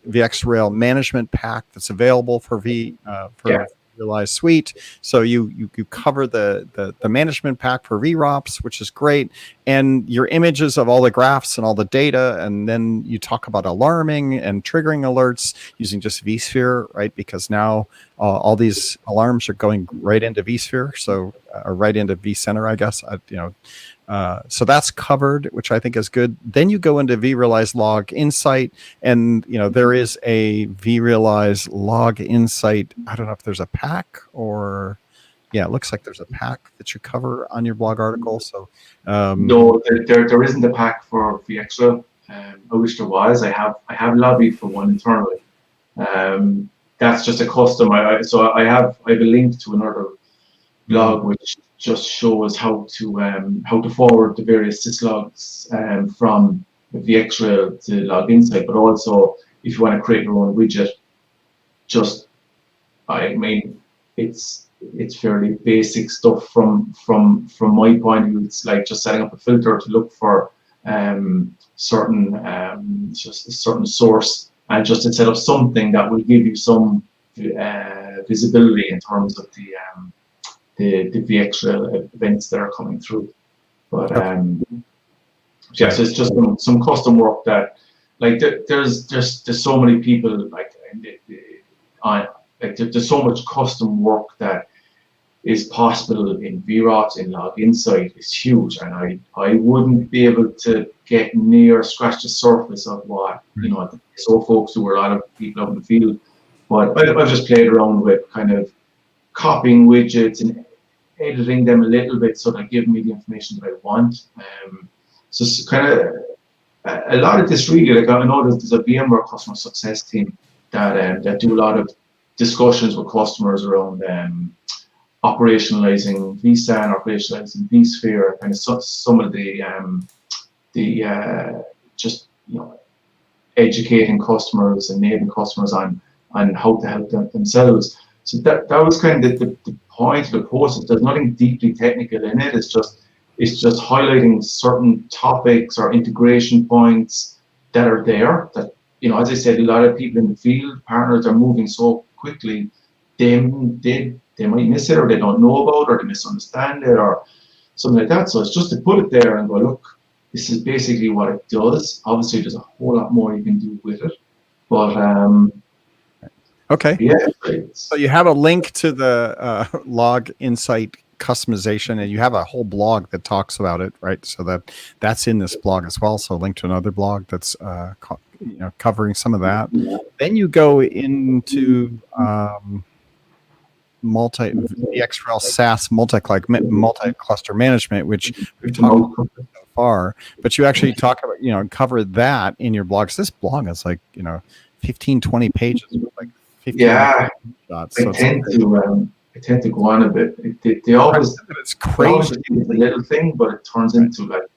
VxRail management pack that's available for VRealize Suite. So you cover the management pack for VROPS, which is great, and your images of all the graphs and all the data, and then you talk about alarming and triggering alerts using just vSphere, right? Because now all these alarms are going right into vSphere, so or right into vCenter, I guess. So that's covered, which I think is good. Then you go into vRealize Log Insight, and there is a vRealize Log Insight. I don't know if there's a pack or, it looks like there's a pack that you cover on your blog article. So no, there isn't a pack for VxRail. I wish there was. I have lobbied for one internally. That's just a custom. I have a link to another blog which just shows how to forward the various syslogs from VxRail to Log Insight, but also if you want to create your own widget, it's fairly basic stuff from my point of view. It's like just setting up a filter to look for certain source, and just to set up something that will give you some visibility in terms of the VxRail events that are coming through. But so it's just some custom work that, like, there's so many people there's so much custom work that is possible in VROPS, in Log Insight. It's huge, and I wouldn't be able to get near scratch the surface of what the SO folks who were a lot of people out in the field. But I've just played around with kind of copying widgets and editing them a little bit so they give me the information that I want. So it's kind of a lot of this really, like, I know there's a VMware customer success team that do a lot of discussions with customers around operationalizing vSAN, operationalizing vSphere, and some of the educating customers, enabling customers on how to help themselves. So that was kind of the point of the post. There's nothing deeply technical in it. It's just highlighting certain topics or integration points that are there. That, as I said, a lot of people in the field, partners, are moving so quickly. They might miss it, or they don't know about it, or they misunderstand it, or something like that. So it's just to put it there and go, look, this is basically what it does. Obviously, there's a whole lot more you can do with it, but okay. Yeah. So you have a link to the Log Insight customization, and you have a whole blog that talks about it, right? So that's in this blog as well. So a link to another blog that's covering some of that. Then you go into VxRail SaaS multi-cluster management, which we've talked about so far. But you actually talk about, cover that in your blogs. This blog is like, 15, 20 pages with like 15 shots. So I tend to go on a bit. They always it's crazy. It's a little thing, but it turns into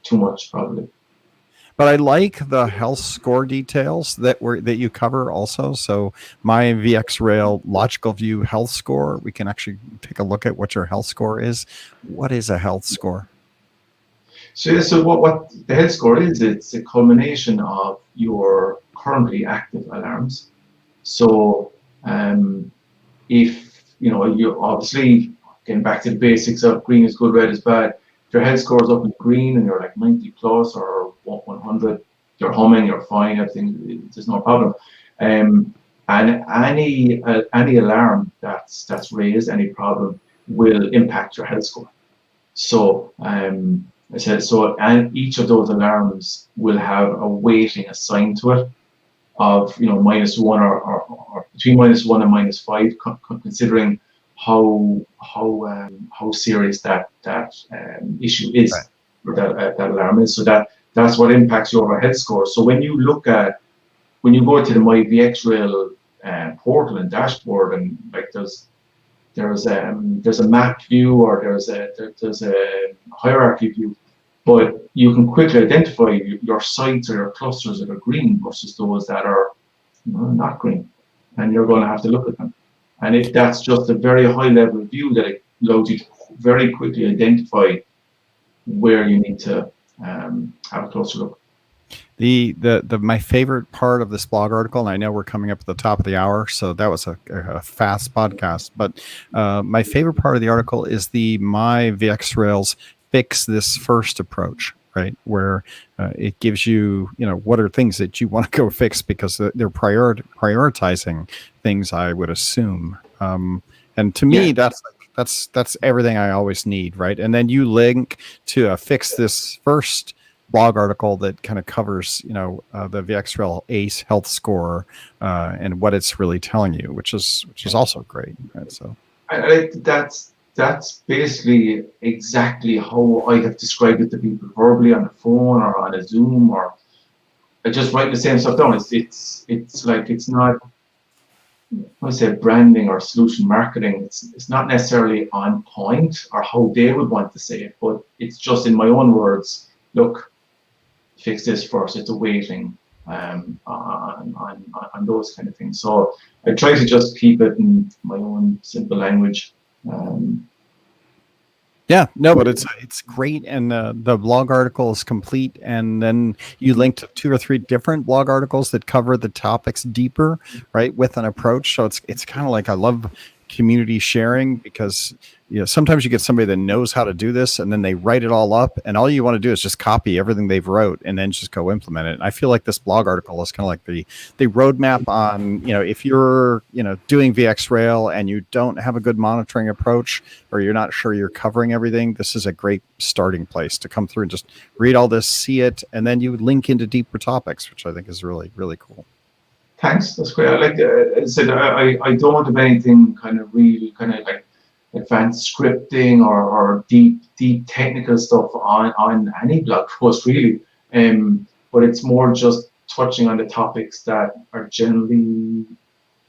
too much probably. But I like the health score details that you cover also. So my VxRail logical view health score, we can actually take a look at what your health score is. What is a health score? So what the health score is, it's a culmination of your currently active alarms. So if you're obviously getting back to the basics of green is good, red is bad. If your health score is up in green and you're like 90 plus or 100, you're humming, you're fine, everything, there's no problem. And any alarm that's raised, any problem, will impact your health score. So and each of those alarms will have a weighting assigned to it of -1 or between -1 and -5, considering how serious that issue is, or that alarm is. So that's what impacts your overhead score. So when you go to the My VxRail portal and dashboard, and like there's a map view, or there's a hierarchy view, but you can quickly identify your sites or your clusters that are green versus those that are not green, and you're going to have to look at them. And if that's just a very high level view, that it allows you to very quickly identify where you need to have a closer look. My favorite part of this blog article, and I know we're coming up at the top of the hour, so that was a fast podcast, but my favorite part of the article is the My VxRails fix this first approach, right? Where it gives you, what are things that you want to go fix, because they're prioritizing things, I would assume. And to me, that's everything I always need, right? And then you link to fix this first blog article that kind of covers, the VxRail ACE health score and what it's really telling you, which is also great, right? So that's basically exactly how I have described it to people verbally on the phone or on a Zoom, or I just write the same stuff down. It's like, it's not, I say branding or solution marketing. It's not necessarily on point or how they would want to say it, but it's just in my own words. Look, fix this first. It's a weighting on those kind of things. So I try to just keep it in my own simple language. But it's great, and the blog article is complete, and then you link to 2 or 3 different blog articles that cover the topics deeper, right, with an approach. So it's kind of like, I love community sharing, because sometimes you get somebody that knows how to do this, and then they write it all up, and all you want to do is just copy everything they've wrote and then just go implement it. And I feel like this blog article is kind of like the roadmap on, if you're doing VxRail and you don't have a good monitoring approach, or you're not sure you're covering everything, this is a great starting place to come through and just read all this, see it, and then you link into deeper topics, which I think is really, really cool. Thanks, that's great. I like I said, I don't have anything kind of like advanced scripting or deep technical stuff on any blog post really, but it's more just touching on the topics that are generally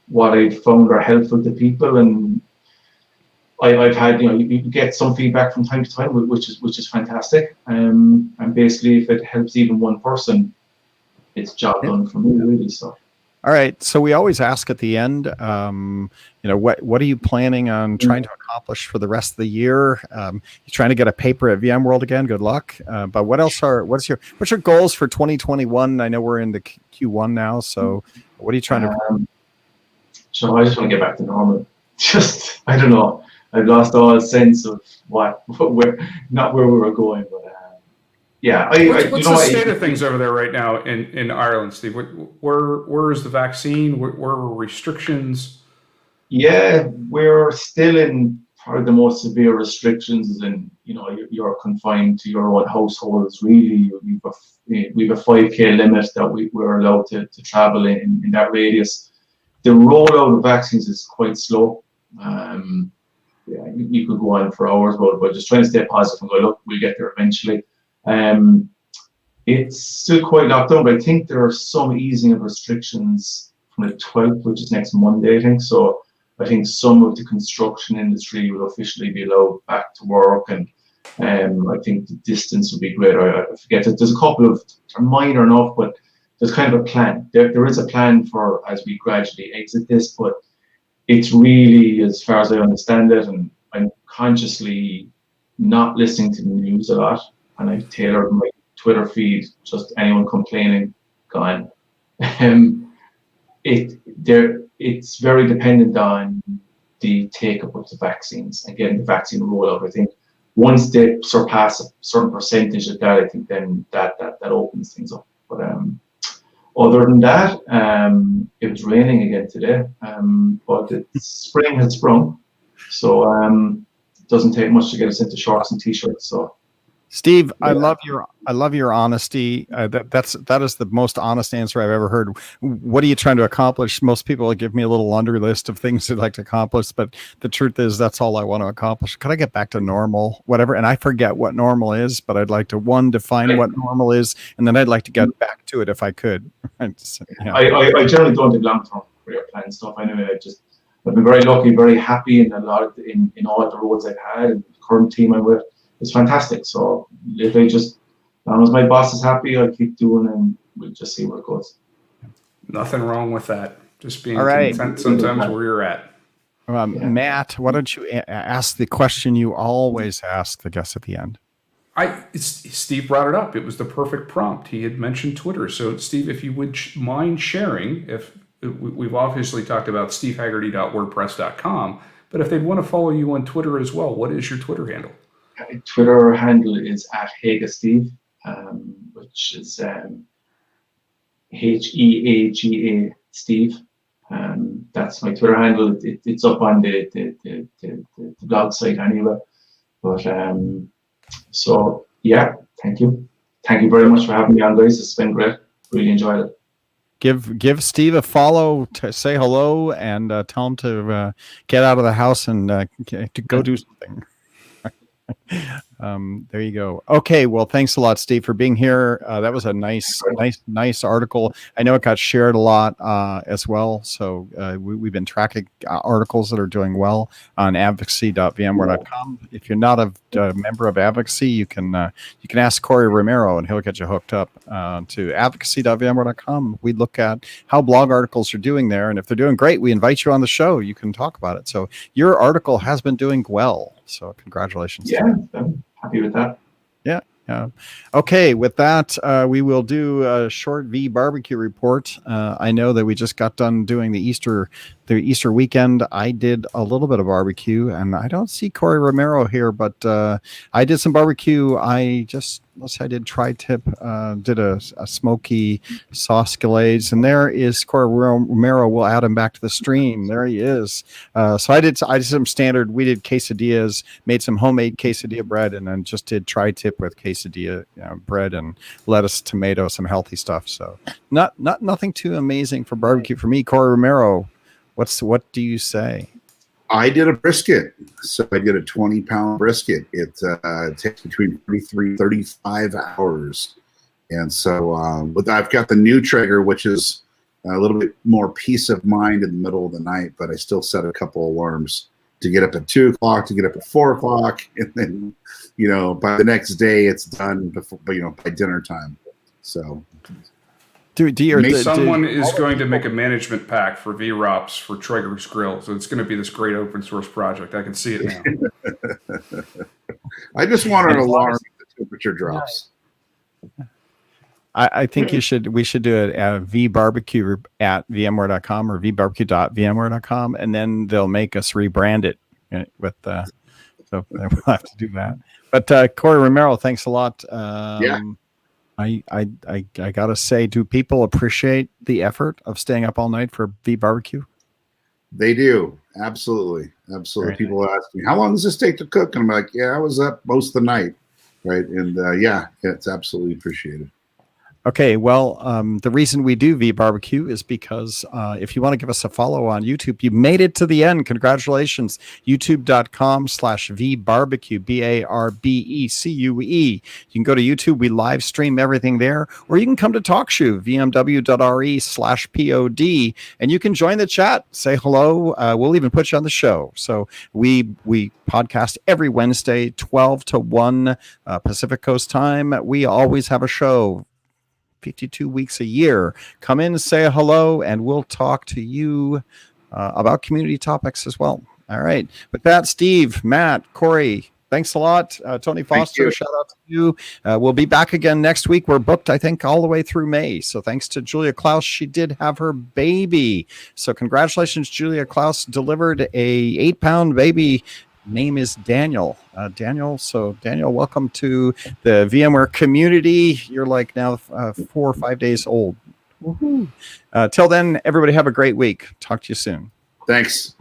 what I've found are helpful to people. And I've had, you get some feedback from time to time, which is fantastic, and basically if it helps even one person, it's job done for me really. So all right. So we always ask at the end, what are you planning on trying to accomplish for the rest of the year? You're trying to get a paper at VMworld again. Good luck. But what's your goals for 2021? I know we're in the Q1 now. So what are you trying to? So I just want to get back to normal. I don't know. I've lost all sense of where we were going, but. Yeah, what's the state of things over there right now in Ireland, Steve? Where is the vaccine? Where are restrictions? Yeah, we're still in probably the most severe restrictions is in, you're confined to your own households. Really, we've a 5K limit that we're allowed to travel in that radius. The rollout of vaccines is quite slow. Yeah, you could go on for hours, but just trying to stay positive and go, look, we'll get there eventually. It's still quite locked down, but I think there are some easing of restrictions from the 12th, which is next Monday, I think. So I think some of the construction industry will officially be allowed back to work, and I think the distance will be greater. I forget that there's a couple of minor enough, but there's kind of a plan. There is a plan for as we gradually exit this, but it's really, as far as I understand it, and I'm consciously not listening to the news a lot, and I've tailored my Twitter feed, just anyone complaining, gone. It's very dependent on the take-up of the vaccines and getting the vaccine rollout. I think once they surpass a certain percentage of that, I think then that opens things up. But other than that, it was raining again today, but spring had sprung, so it doesn't take much to get us into shorts and t-shirts. So, Steve, yeah. I love your honesty. That is the most honest answer I've ever heard. What are you trying to accomplish? Most people give me a little laundry list of things they'd like to accomplish, but the truth is that's all I want to accomplish. Could I get back to normal, whatever? And I forget what normal is, but I'd like to define what normal is, and then I'd like to get back to it if I could. Yeah. I generally don't do long-term career plan stuff. Anyway, I've been very lucky, very happy in in all the roles I've had, and the current team I'm with. It's fantastic. So if as long as my boss is happy, I'll keep doing, and we'll just see where it goes. Nothing wrong with that. Just being All right. content sometimes where you're at. Matt, why don't you ask the question you always ask the guests at the end? Steve brought it up. It was the perfect prompt. He had mentioned Twitter. So Steve, if you would mind sharing, we've obviously talked about stevehegarty.wordpress.com, but if they'd want to follow you on Twitter as well, what is your Twitter handle? Twitter handle is @HegaSteve, which is HEAGA Steve. That's my Twitter handle. It's up on the blog site anyway. But so yeah, thank you very much for having me on, guys. It's been great. Really enjoyed it. Give Steve a follow, to say hello, and tell him to get out of the house and to go do something. There you go. Okay, well, thanks a lot, Steve, for being here. That was a nice article. I know it got shared a lot as well. So we've been tracking articles that are doing well on advocacy.vmware.com. If you're not a member of Advocacy, you can ask Corey Romero, and he'll get you hooked up to advocacy.vmware.com. We look at how blog articles are doing there, and if they're doing great, we invite you on the show. You can talk about it. So your article has been doing well. So congratulations. Yeah, I'm happy with that. Yeah. Okay. With that, we will do a short V barbecue report. I know that we just got done doing the Easter weekend. I did a little bit of barbecue, and I don't see Corey Romero here, but I did some barbecue. I did tri-tip, did a smoky sauce glaze, and there is Corey Romero. We'll add him back to the stream. There he is. So I did some standard. We did quesadillas, made some homemade quesadilla bread, and then just did tri-tip with quesadilla bread and lettuce, tomato, some healthy stuff. So nothing too amazing for barbecue for me. Corey Romero, what do you say? I did a brisket. So I did a 20-pound brisket. It takes between 33 35 hours. And so but I've got the new Traeger, which is a little bit more peace of mind in the middle of the night, but I still set a couple alarms to get up at 2 o'clock, to get up at 4 o'clock. And then, by the next day it's done before, by dinner time. So someone is going to make a management pack for VROPS for Traeger's Grill. So it's going to be this great open source project. I can see it now. I just want an alarm if the temperature drops. I think we should do it at vbarbecue at vmware.com or vbarbecue.vmware.com, and then they'll make us rebrand it with so we'll have to do that. But Corey Romero, thanks a lot. Yeah. I gotta say, do people appreciate the effort of staying up all night for V barbecue? They do. Absolutely. Very People ask me, how long does this take to cook? And I'm like, yeah, I was up most of the night. Right. And yeah, it's absolutely appreciated. Okay, well, the reason we do VBarbecue is because if you want to give us a follow on YouTube, you made it to the end. Congratulations. YouTube.com/VBarbecue, BARBECUE. You can go to YouTube. We live stream everything there. Or you can come to TalkShoe, VMW.RE/POD, and you can join the chat. Say hello. We'll even put you on the show. So we podcast every Wednesday, 12 to 1 Pacific Coast time. We always have a show. 52 weeks a year. Come in, say hello, and we'll talk to you about community topics as well. All right. With that, Steve, Matt, Corey, thanks a lot. Tony Foster, shout out to you. We'll be back again next week. We're booked, I think, all the way through May. So thanks to Julia Klaus. She did have her baby. So congratulations, Julia Klaus delivered a 8-pound baby. Name is Daniel. Daniel, welcome to the VMware community. You're like now 4 or 5 days old. Woohoo. Till then, everybody have a great week. Talk to you soon. Thanks.